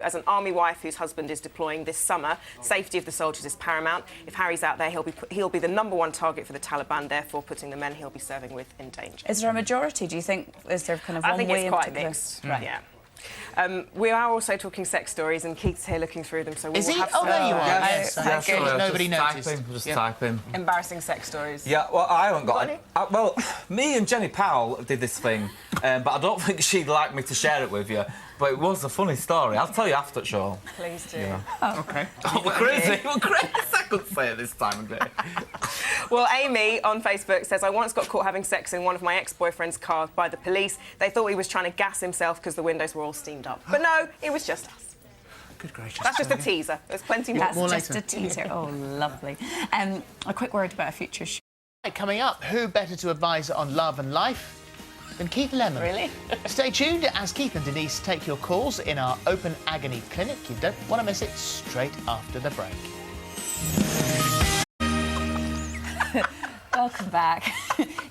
As an army wife whose husband is deploying this summer, safety of the soldiers is paramount. If Harry's out there, he'll be the #1 target for the Taliban, therefore putting the men he'll be serving with in danger. Is there a majority, do you think? Is there kind of one way? I think it's quite mixed. Right. Yeah. We are also talking sex stories, and Keith's here looking through them, so we'll have Oh, there you are. Yes, Nobody noticed. Just type him. embarrassing sex stories. Yeah, well, I haven't got any? it. Well, me and Jenny Powell did this thing, but I don't think she'd like me to share it with you. But it was a funny story. I'll tell you after the show. Please do. Yeah. Oh, OK. Oh, we're crazy. We're crazy. I couldn't say it this time of day. Well, Amy on Facebook says, I once got caught having sex in one of my ex-boyfriend's cars by the police. They thought he was trying to gas himself because the windows were all steamed up. But no, it was just us. Good gracious. That's just a teaser. There's plenty more. That's just a teaser. Oh, lovely. A quick word about a future show. Coming up, who better to advise on love and life than Keith Lemon? Really? Stay tuned as Keith and Denise take your calls in our Open Agony Clinic. You don't want to miss it, straight after the break. Welcome back.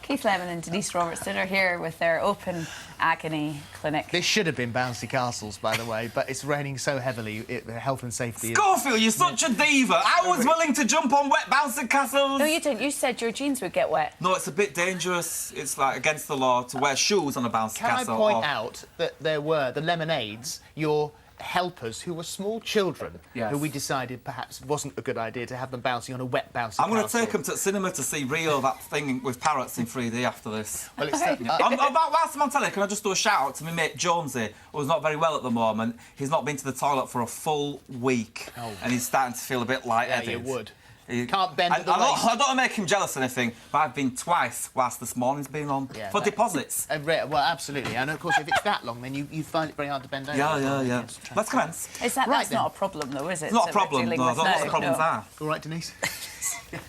Keith Lemon and Denise Robertson are here with their Open Agony Clinic. This should have been Bouncy Castles, by the way, but it's raining so heavily, health and safety... Scorfield, you're such a diva. I was willing to jump on wet bouncing castles. No, you didn't. You said your jeans would get wet. No, it's a bit dangerous. It's, like, against the law to wear shoes on a bouncy castle. Can I point out that there were the lemonades, your helpers, who were small children, who we decided perhaps wasn't a good idea to have them bouncing on a wet bouncy I'm going to castle. take them to the cinema to see Rio, that thing with parrots in 3D after this. Well, it's Whilst I'm on telly, can I just do a shout-out to my mate Jonesy, who's not very well at the moment. He's not been to the toilet for a full week, and he's starting to feel a bit lightheaded. Yeah, you would. Can't bend the waist. I don't want to make him jealous or anything, but I've been twice whilst this morning's been on for deposits. Well, absolutely. And, of course, if it's that long, then you find it very hard to bend over. Yeah. Let's commence. That's not a problem, though, is it? It's not a problem, no. I don't know what the problems are. All right, Denise?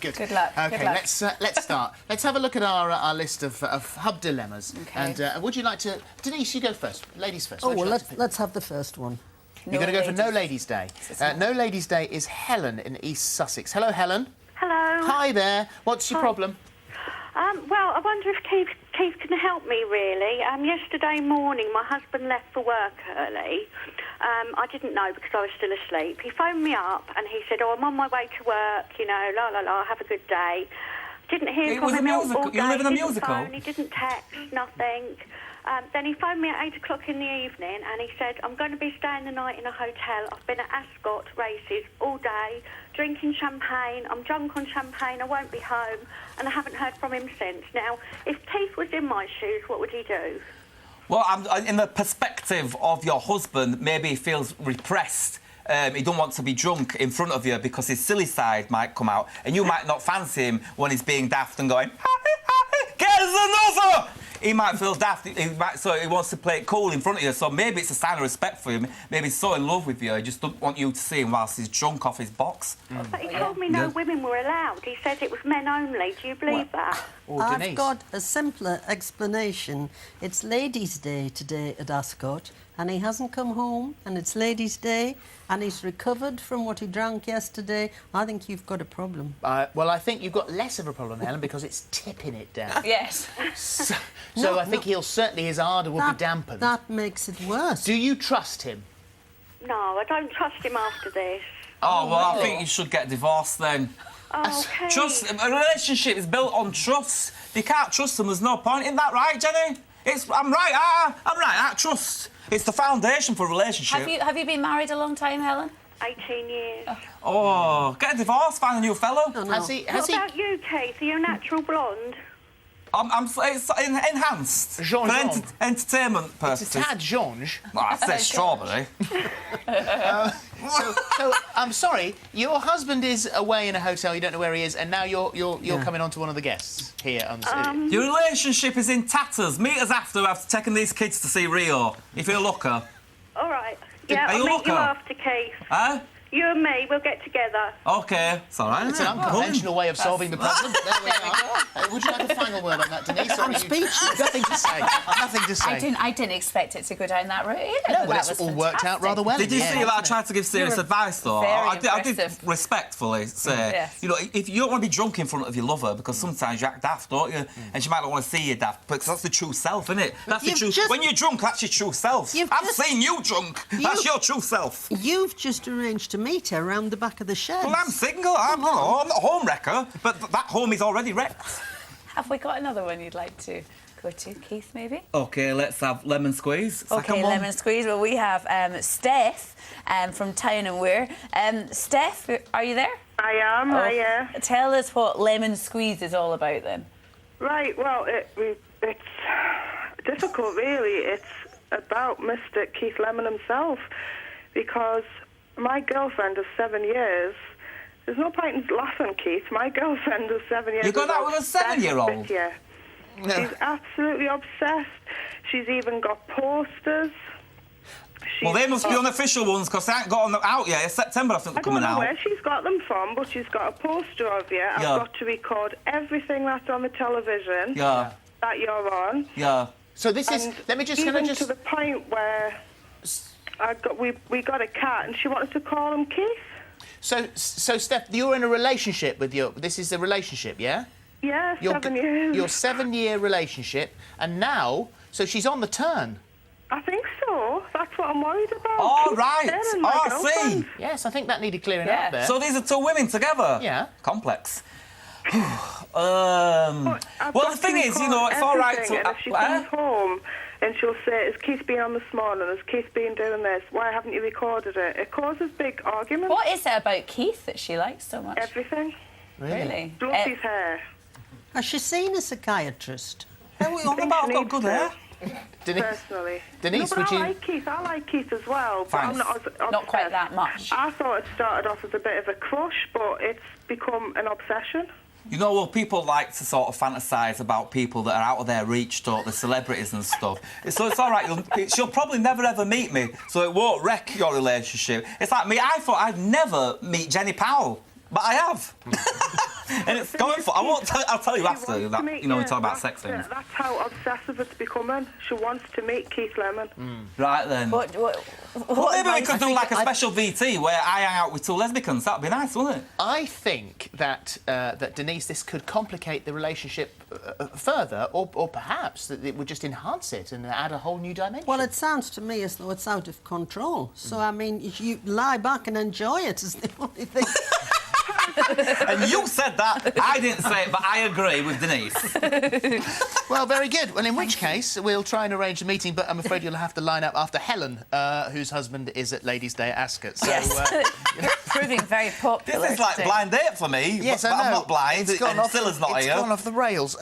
Good. Good luck. OK, Good luck. let's start. Let's have a look at our list of hub dilemmas. OK. And would you like to... Denise, you go first. Ladies first. Oh, well, let's have the first one. You're going to go for No Ladies' Day. No Ladies' Day is Helen in East Sussex. Hello, Helen. Hello. Hi there. What's your problem? Well, I wonder if Keith can help me, really. Yesterday morning, my husband left for work early. I didn't know because I was still asleep. He phoned me up and he said, oh, I'm on my way to work, you know, la, la, la, have a good day. Didn't hear from him all day. You live in a He didn't musical? phone, he didn't text, nothing. Then he phoned me at 8 o'clock in the evening and he said, I'm going to be staying the night in a hotel. I've been at Ascot races all day, drinking champagne. I'm drunk on champagne. I won't be home. And I haven't heard from him since. Now, if Keith was in my shoes, what would he do? Well, in the perspective of your husband, maybe he feels repressed. He don't want to be drunk in front of you because his silly side might come out, and you might not fancy him when he's being daft and going, get us another! He might feel daft, so he wants to play it cool in front of you, so maybe it's a sign of respect for him. Maybe he's so in love with you, he just doesn't want you to see him whilst he's drunk off his box. But he told me no women were allowed. He said it was men only. Do you believe that? I've got a simpler explanation. It's Ladies' Day today at Ascot, and he hasn't come home, and it's Ladies' Day, and he's recovered from what he drank yesterday. I think you've got a problem. Well, I think you've got less of a problem, Helen, because it's tipping it down. Yes. So I think his ardour will be dampened. That makes it worse. Do you trust him? No, I don't trust him after this. Oh, well, I think you should get divorced then. Oh, okay. A relationship is built on trust. If you can't trust them, there's no point. Isn't that right, Jenny? I'm right, trust. It's the foundation for a relationship. Have you been married a long time, Helen? 18 years. Oh, get a divorce, find a new fellow. No. What about you, Keith? Are you a natural blonde? It's enhanced. Jean. For entertainment purposes. It's a tad Jeange. Well, I'd say strawberry. So, I'm sorry, your husband is away in a hotel, you don't know where he is, and now you're coming on to one of the guests here on the Your relationship is in tatters. Meet us after taking these kids to see Rio, if you're a looker. All right. Yeah, Are you I'll a meet you looker? after, Keith. Huh? You and me, we'll get together. OK, it's all right. It's an unconventional way of solving the problem. There we are. Would you like a final word on that, Denise? I'm speechless. Nothing to say. Nothing to say. I didn't expect it to go down that route either. No, well, that it's was all worked out fantastic. rather well. Did you see that I tried to give serious were advice, though? very I did impressive. respectfully say, Yes. you know, if you don't want to be drunk in front of your lover, because sometimes you act daft, don't you? And she might not want to see you daft, because that's the true self, isn't it? That's the true... When you're drunk, that's your true self. I've seen you drunk. That's your true self. You've just arranged to meet her round the back of the shed. Well, I'm single. I'm not a home wrecker, but that home is already wrecked. Have we got another one you'd like to go to, Keith, maybe? OK, let's have lemon squeeze. OK, lemon squeeze. Well, we have Steph from Town and Weir. Steph, are you there? I am, yeah. Tell us what lemon squeeze is all about, then. Right, well, it's difficult, really. It's about Mr. Keith Lemon himself, because my girlfriend of 7 years... There's no point in laughing, Keith. My girlfriend of 7 years... You got out with a 7-year-old? Yeah. No. She's absolutely obsessed. She's even got posters. Well, they must be unofficial ones, because they haven't got them out yet. It's September, I think, they're coming out. I don't know where she's got them from, but she's got a poster of you. I've got to record everything that's on the television that you're on. Yeah. So this is... Let me just... Even to the point where we got a cat, and she wanted to call him Keith. So, Steph, you're in a relationship with your... This is a relationship, yeah? Yeah, 7 years. Your 7-year relationship, and now... So she's on the turn. I think so. That's what I'm worried about. Oh, right. Oh, I see. Yes, I think that needed clearing up there. So these are two women together? Yeah. Complex. Well, the thing is, you know, it's all right to... And if she comes home and she'll say, has Keith been on this morning? Has Keith been doing this? Why haven't you recorded it? It causes big arguments. What is it about Keith that she likes so much? Everything. Really? Loves his hair. Has she seen a psychiatrist? How are we on about? I've got good hair. Personally. Denise, no, but would you... I like Keith as well, but I'm not as obsessed. Not quite that much. I thought it started off as a bit of a crush, but it's become an obsession. You know, well, people like to sort of fantasise about people that are out of their reach, don't they, celebrities and stuff. So it's all right. She'll probably never, ever meet me, so it won't wreck your relationship. It's like me, I thought I'd never meet Jenny Powell, but I have. And it's going for... I'll tell you after that, you know, we talk about sex things. That's how obsessive it's becoming. She wants to meet Keith Lemon. Right, then. What Well, maybe we could do like a special VT where I hang out with two lesbians. That'd be nice, wouldn't it? I think that Denise, this could complicate the relationship further, or perhaps that it would just enhance it and add a whole new dimension. Well, it sounds to me as though it's out of control. So, I mean, you lie back and enjoy it is the only thing. And you said that. I didn't say it, but I agree with Denise. Well, very good. Well, in which case, we'll try and arrange a meeting, but I'm afraid you'll have to line up after Helen, whose husband is at Ladies' Day at Ascot. So, Proving very popular. This is like blind date for me. Yes, but I know. I'm not blind, and Stilla's not here. It's gone off the rails.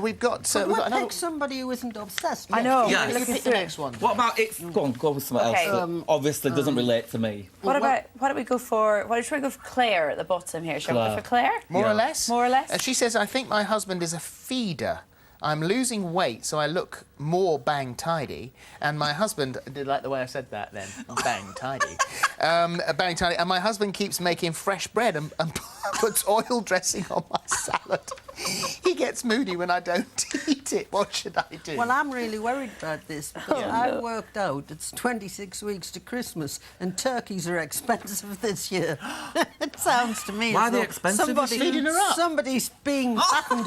We've got another... Pick somebody who isn't obsessed. I know. Yeah. You pick the next one. What about it? Go with something else that obviously doesn't relate to me. Why don't we go for... Why don't we go for Claire at the bottom here? Shall we go for Claire? More or less? More or less. She says, I think my husband is a feeder. I'm losing weight, so I look more bang-tidy. And my husband... I did like the way I said that, then. Bang-tidy. Bang-tidy. And my husband keeps making fresh bread and puts oil dressing on my salad. He gets moody when I don't eat it. What should I do? Well, I'm really worried about this because I worked out it's 26 weeks to Christmas and turkeys are expensive this year. It sounds to me Why as are they though expensive? Feeding her up. somebody's being fattened.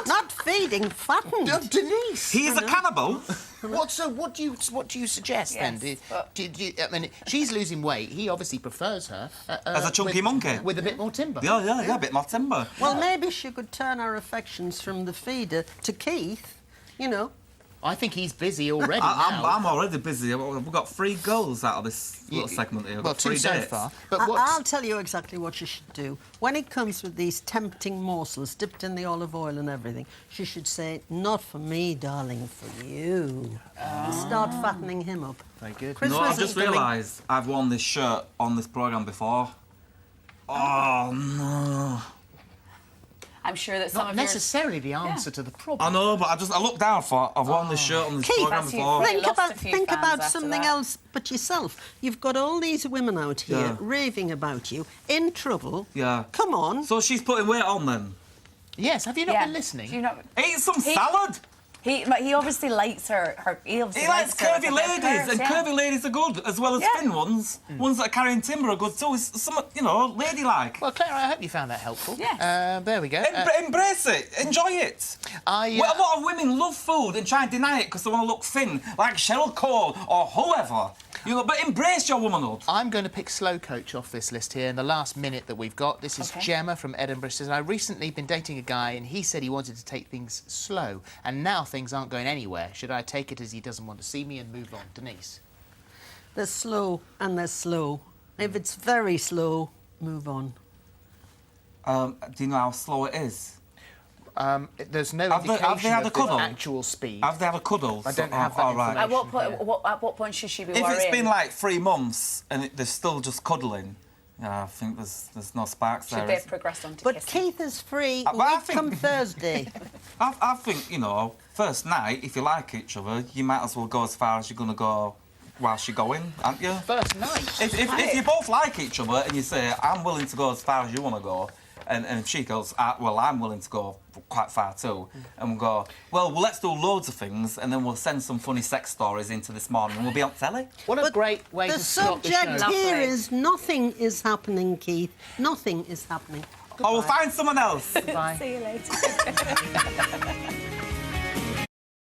Not feeding, fattened. Denise! He's a cannibal. What do you suggest then? I mean, she's losing weight. He obviously prefers her As a chunky monkey. with a bit more timber. Yeah, a bit more timber. Well, maybe she could turn her affections from the feeder to Keith, you know. I think he's busy already. I'm already busy. We've got 3 goals out of this little segment here. Well, 2 so dates. far. But I'll tell you exactly what she should do. When it comes with these tempting morsels dipped in the olive oil and everything, she should say, not for me, darling, for you. And start fattening him up. Very good. No, I've Christmas just is coming. realised I've worn this shirt on this programme before. Oh, no. I'm sure that some Not of necessarily the answer to the problem. I know, but I looked down for I've worn this shirt on this Keith, programme that's you. before. Think Think about after something that. else but yourself. You've got all these women out here Yeah. raving about you, in trouble. Yeah. Come on. So she's putting weight on then. Yes, have you not Yeah. been listening? Do you not... Eat some salad. He obviously likes her. He obviously He likes her curvy with her ladies, curves, and yeah. curvy ladies are good, as well as Yeah. thin ones. Ones that are carrying timber are good too. It's some, ladylike. Well, Claire, I hope you found that helpful. Yes. There we go. Embrace it. Enjoy it. I, Well, a lot of women love food and try and deny it because they want to look thin, like Cheryl Cole or whoever. But embrace your womanhood. I'm going to pick Slow Coach off this list here in the last minute that we've got. This is Okay. Gemma from Edinburgh. She says, I've recently been dating a guy and he said he wanted to take things slow and now things aren't going anywhere. Should I take it as he doesn't want to see me and move on? Denise? They're slow and they're slow. If it's very slow, move on. Do you know how slow it is? There's no Have they indication had a of cuddle? the actual speed. Have they had a cuddle? I don't have that all right. information. At what point should she be If worrying? it's been like 3 months and they're still just cuddling, I think there's no sparks Should there. they have progressed on to But kissing? Keith is free Well, I think- come Thursday. I think, first night, if you like each other, you might as well go as far as you're going to go whilst you're going, aren't you? First night. If you both like each other and you say, I'm willing to go as far as you want to go, and if she goes, well, I'm willing to go quite far too, and we'll go, well, let's do loads of things, and then we'll send some funny sex stories into this morning, and we'll be on telly. What a great way The to stop the show. subject here Lovely. is nothing is happening, Keith. Nothing is happening. Oh, we'll Goodbye. find someone else. Bye. See you later.